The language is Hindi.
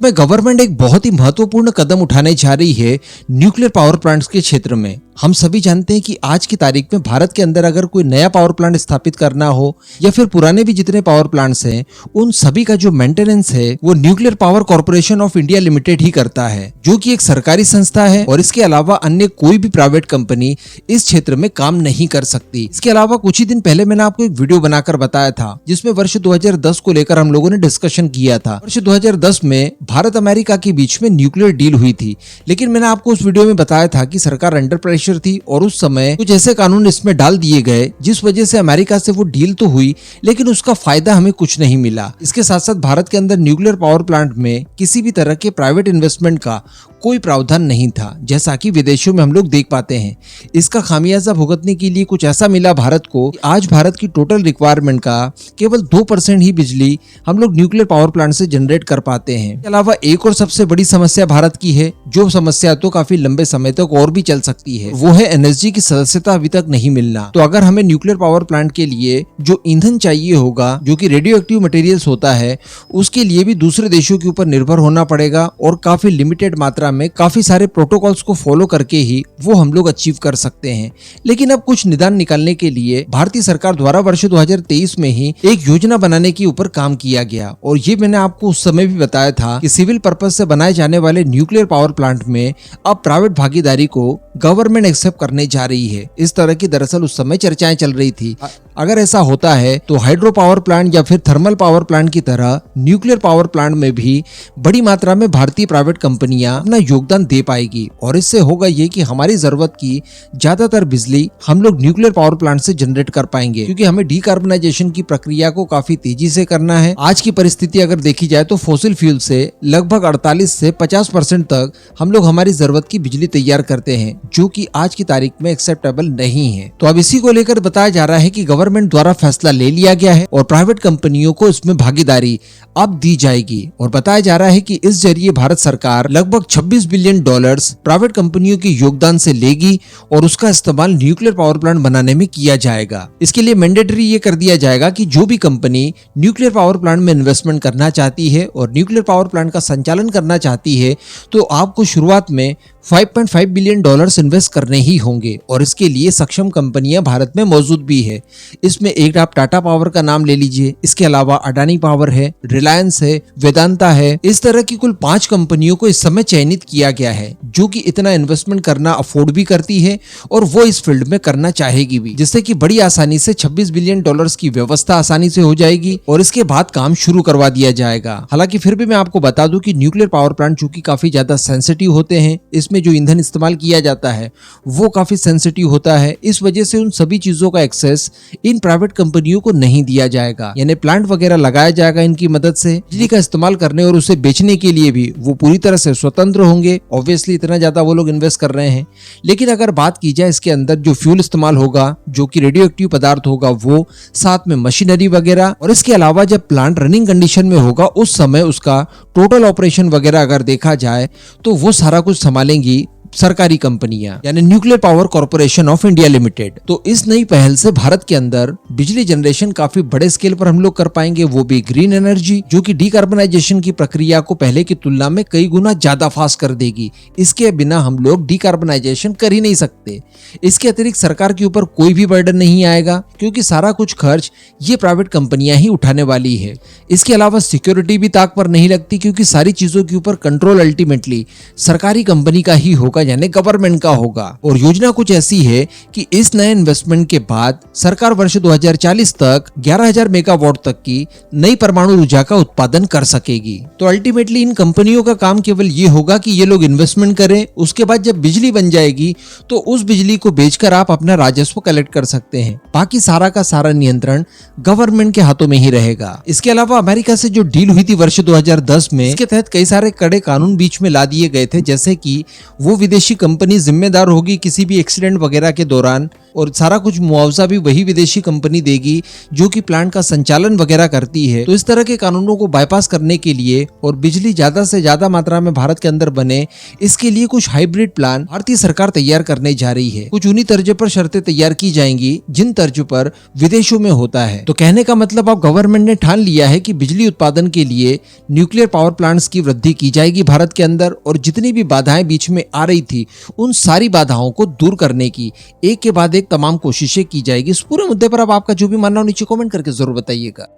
में गवर्नमेंट एक बहुत ही महत्वपूर्ण कदम उठाने जा रही है न्यूक्लियर पावर प्लांट्स के क्षेत्र में। हम सभी जानते हैं कि आज की तारीख में भारत के अंदर अगर कोई नया पावर प्लांट स्थापित करना हो या फिर पुराने भी जितने पावर प्लांट्स हैं, उन सभी का जो मेंटेनेंस है वो nuclear power corporation of India limited ही करता है, जो कि एक सरकारी संस्था है और इसके अलावा अन्य कोई भी प्राइवेट कंपनी इस क्षेत्र में काम नहीं कर सकती। इसके अलावा कुछ ही दिन पहले मैंने आपको एक वीडियो बनाकर बताया था जिसमें वर्ष 2010 को लेकर हम लोगों ने डिस्कशन किया था। वर्ष 2010 में भारत अमेरिका के बीच में न्यूक्लियर डील हुई थी, लेकिन मैंने आपको उस वीडियो में बताया था कि सरकार अंडर प्रेशर थी और उस समय कुछ ऐसे कानून इसमें डाल दिए गए जिस वजह से अमेरिका से वो डील तो हुई लेकिन उसका फायदा हमें कुछ नहीं मिला। इसके साथ साथ भारत के अंदर न्यूक्लियर पावर प्लांट में किसी भी तरह के प्राइवेट इन्वेस्टमेंट का कोई प्रावधान नहीं था, जैसा कि विदेशों में हम लोग देख पाते हैं। इसका खामियाजा भुगतने के लिए कुछ ऐसा मिला भारत को, आज भारत की टोटल रिक्वायरमेंट का केवल 2% ही बिजली हम लोग न्यूक्लियर पावर प्लांट से जनरेट कर पाते हैं। इसके अलावा एक और सबसे बड़ी समस्या भारत की है, जो समस्या तो काफी लंबे समय तक और भी चल सकती है, वो है एनएसजी की सदस्यता अभी तक नहीं मिलना। तो अगर हमें न्यूक्लियर पावर प्लांट के लिए जो ईंधन चाहिए होगा, जो कि रेडियो एक्टिव मटेरियल्स होता है, उसके लिए भी दूसरे देशों के ऊपर निर्भर होना पड़ेगा और काफी लिमिटेड मात्रा में काफी सारे प्रोटोकॉल्स को फॉलो करके ही वो हम लोग अचीव कर सकते हैं। लेकिन अब कुछ निदान निकालने के लिए भारतीय सरकार द्वारा वर्ष 2023 में ही एक योजना बनाने के ऊपर काम किया गया और ये मैंने आपको उस समय भी बताया था कि सिविल पर्पस से बनाए जाने वाले न्यूक्लियर पावर प्लांट में अब प्राइवेट भागीदारी को गवर्नमेंट एक्सेप्ट करने जा रही है। इस तरह की दरअसल उस समय चर्चाएं चल रही थी। अगर ऐसा होता है तो हाइड्रो पावर प्लांट या फिर थर्मल पावर प्लांट की तरह न्यूक्लियर पावर प्लांट में भी बड़ी मात्रा में भारतीय प्राइवेट कंपनियां अपना योगदान दे पाएगी और इससे होगा ये कि हमारी जरूरत की ज्यादातर बिजली हम लोग न्यूक्लियर पावर प्लांट से जनरेट कर पाएंगे, क्योंकि हमें डीकार्बनाइजेशन की प्रक्रिया को काफी तेजी से करना है। आज की परिस्थिति अगर देखी जाए तो फॉसिल फ्यूल से लगभग 48 से 50% तक हम लोग हमारी जरूरत की बिजली तैयार करते हैं, जो कि आज की तारीख में एक्सेप्टेबल नहीं है। तो अब इसी को लेकर बताया जा रहा है कि गवर्नमेंट द्वारा फैसला ले लिया गया है और प्राइवेट कंपनियों को इसमें भागीदारी अब दी जाएगी और बताया जा रहा है कि इस जरिए भारत सरकार लगभग $26 बिलियन प्राइवेट कंपनियों के योगदान से लेगी और उसका इस्तेमाल न्यूक्लियर पावर प्लांट बनाने में किया जाएगा। इसके लिए मैंडेटरी ये कर दिया जाएगा कि जो भी कंपनी न्यूक्लियर पावर प्लांट में इन्वेस्टमेंट करना चाहती है और न्यूक्लियर पावर प्लांट का संचालन करना चाहती है तो आपको शुरुआत में $5.5 बिलियन इन्वेस्ट करने ही होंगे और इसके लिए सक्षम कंपनियां भारत में मौजूद भी है। इसमें एक आप टाटा पावर का नाम ले लीजिए, इसके अलावा अडानी पावर है, रिलायंस है, वेदांता है। इस तरह की कुल 5 कंपनियों को इस समय चयनित किया गया है जो कि इतना इन्वेस्टमेंट करना अफोर्ड भी करती है और वो इस फील्ड में करना चाहेगी भी, जिससे कि बड़ी आसानी से $26 बिलियन की व्यवस्था आसानी से हो जाएगी और इसके बाद काम शुरू करवा दिया जाएगा। हालांकि फिर भी मैं आपको बता दूं कि न्यूक्लियर पावर प्लांट चूंकि काफी ज्यादा सेंसिटिव होते हैं, इसमें जो ईंधन इस्तेमाल किया जाता है वो काफी सेंसिटिव होता है, इस वजह से उन सभी चीजों का एक्सेस इन प्राइवेट कंपनियों को नहीं दिया जाएगा। यानी प्लांट वगैरह लगाया जाएगा इनकी मदद से, बिजली का इस्तेमाल करने और उसे बेचने के लिए भी वो पूरी तरह से स्वतंत्र होंगे। ऑब्वियसली इतना ज्यादा वो लोग इन्वेस्ट कर रहे हैं। लेकिन अगर बात की जाए इसके अंदर जो फ्यूल इस्तेमाल होगा, जो कि रेडियो एक्टिव पदार्थ होगा, वो साथ में मशीनरी वगैरह और इसके अलावा जब प्लांट रनिंग कंडीशन में होगा उस समय उसका टोटल ऑपरेशन वगैरह अगर देखा जाए तो वो सारा कुछ संभालेंगी सरकारी कंपनियां, यानी nuclear power corporation of India limited. तो इस नई पहल से भारत के अंदर बिजली जनरेशन काफी बड़े स्केल पर हम लोग कर पाएंगे, वो भी ग्रीन एनर्जी, जो कि डीकार्बनाइजेशन की प्रक्रिया को पहले की तुलना में कई गुना ज्यादा फास्ट कर देगी। इसके बिना हम लोग डीकार्बनाइजेशन कर ही नहीं सकते। इसके अतिरिक्त सरकार के ऊपर कोई भी बर्डन नहीं आएगा, क्योंकि सारा कुछ खर्च ये प्राइवेट कंपनियां ही उठाने वाली है। इसके अलावा सिक्योरिटी भी ताक पर नहीं लगती, क्योंकि सारी चीजों के ऊपर कंट्रोल अल्टीमेटली सरकारी कंपनी का ही होगा, यानी गवर्नमेंट का होगा। और योजना कुछ ऐसी है कि इस नए इन्वेस्टमेंट के बाद सरकार वर्ष 2040 तक 11,000 मेगावाट तक की नई परमाणु ऊर्जा का उत्पादन कर सकेगी। तो अल्टीमेटली इन कंपनियों का काम केवल ये होगा कि ये लोग इन्वेस्टमेंट करें, उसके बाद जब बिजली बन जाएगी तो उस बिजली को बेचकर आप अपना राजस्व कलेक्ट कर सकते हैं। बाकी सारा का सारा नियंत्रण गवर्नमेंट के हाथों में ही रहेगा। इसके अलावा अमेरिका से जो डील हुई थी वर्ष 2010 में, इसके तहत कई सारे कड़े कानून बीच में ला दिए गए थे, जैसे कि वो विदेशी कंपनी जिम्मेदार होगी किसी भी एक्सीडेंट वगैरह के दौरान और सारा कुछ मुआवजा भी वही विदेशी कंपनी देगी जो कि प्लांट का संचालन वगैरह करती है। तो इस तरह के कानूनों को बाईपास करने के लिए और बिजली ज्यादा से ज्यादा मात्रा में भारत के अंदर बने, इसके लिए कुछ हाइब्रिड प्लान भारतीय सरकार तैयार करने जा रही है। कुछ उन्हीं तर्ज पर शर्तें तैयार की जाएंगी जिन तर्ज पर विदेशों में होता है। तो कहने का मतलब अब गवर्नमेंट ने ठान लिया है कि बिजली उत्पादन के लिए न्यूक्लियर पावर प्लांट्स की वृद्धि की जाएगी भारत के अंदर, और जितनी भी बाधाएं बीच में आ रही थी उन सारी बाधाओं को दूर करने की एक के बाद एक तमाम कोशिशें की जाएगी। इस पूरे मुद्दे पर अब आपका जो भी मानना हो नीचे कमेंट करके जरूर बताइएगा।